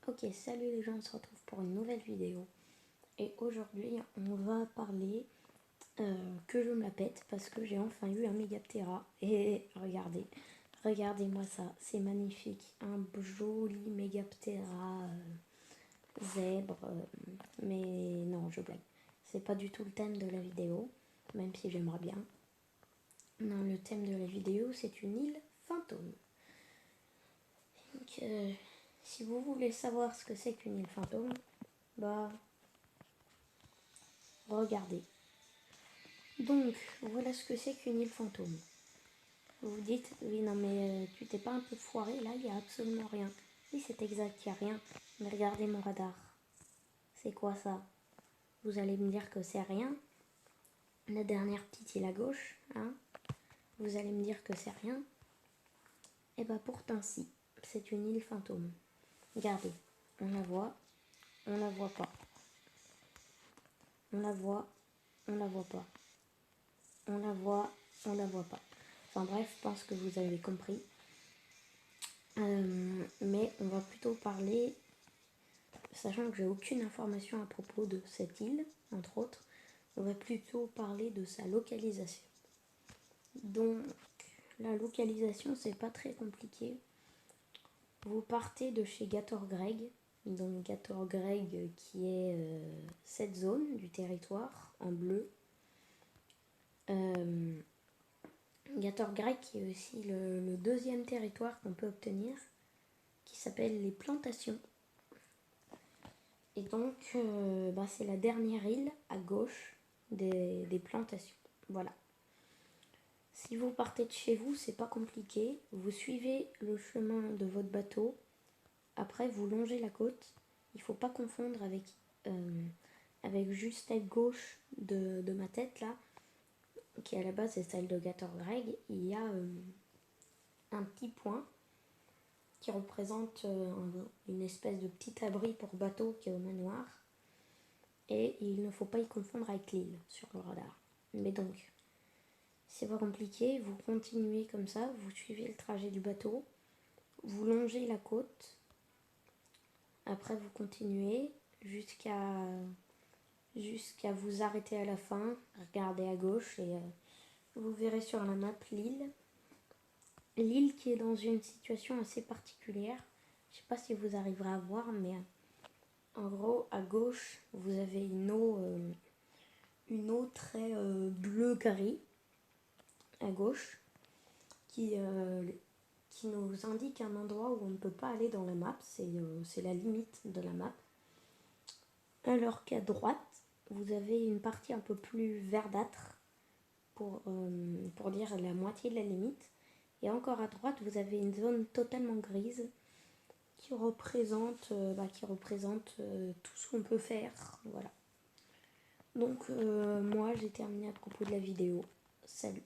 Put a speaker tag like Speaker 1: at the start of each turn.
Speaker 1: Ok, salut les gens, on se retrouve pour une nouvelle vidéo. Et aujourd'hui, on va parler que je me la pète parce que j'ai enfin eu un Megaptera. Et regardez, regardez-moi ça, c'est magnifique. Un joli Megaptera zèbre. Mais non, je blague. C'est pas du tout le thème de la vidéo, même si j'aimerais bien. Non, le thème de la vidéo, c'est une île fantôme. Donc, si vous voulez savoir ce que c'est qu'une île fantôme, bah, regardez. Donc, voilà ce que c'est qu'une île fantôme. Vous vous dites, oui, non, mais tu t'es pas un peu foiré, là, il n'y a absolument rien. Oui, c'est exact, il n'y a rien. Mais regardez mon radar. C'est quoi ça? Vous allez me dire que c'est rien. La dernière petite île à gauche, hein? Vous allez me dire que c'est rien. Et bah pourtant si, c'est une île fantôme. Regardez, on la voit pas. On la voit pas. On la voit pas. Enfin bref, je pense que vous avez compris. Mais on va plutôt parler, sachant que j'ai aucune information à propos de cette île, entre autres, on va plutôt parler de sa localisation. Donc, la localisation, c'est pas très compliqué. Vous partez de chez Gator Greg, donc Gator Greg qui est cette zone du territoire en bleu. Gator Greg qui est aussi le deuxième territoire qu'on peut obtenir, qui s'appelle les plantations. Et donc, c'est la dernière île à gauche des plantations. Voilà. Si vous partez de chez vous, c'est pas compliqué. Vous suivez le chemin de votre bateau. Après, vous longez la côte. Il faut pas confondre avec juste à gauche de ma tête là, qui à la base est celle de Gator Greg. Il y a un petit point qui représente une espèce de petit abri pour bateau qui est au manoir. Et il ne faut pas y confondre avec l'île sur le radar. Mais donc, c'est pas compliqué, vous continuez comme ça, vous suivez le trajet du bateau, vous longez la côte, après vous continuez jusqu'à vous arrêter à la fin, regardez à gauche et vous verrez sur la map l'île. L'île qui est dans une situation assez particulière, je sais pas si vous arriverez à voir, mais en gros à gauche vous avez une eau très bleu-gris à gauche qui nous indique un endroit où on ne peut pas aller dans la map, c'est la limite de la map. Alors qu'à droite, vous avez une partie un peu plus verdâtre pour dire la moitié de la limite. Et encore à droite, vous avez une zone totalement grise qui représente tout ce qu'on peut faire. Voilà. Donc moi j'ai terminé à propos de la vidéo. Salut.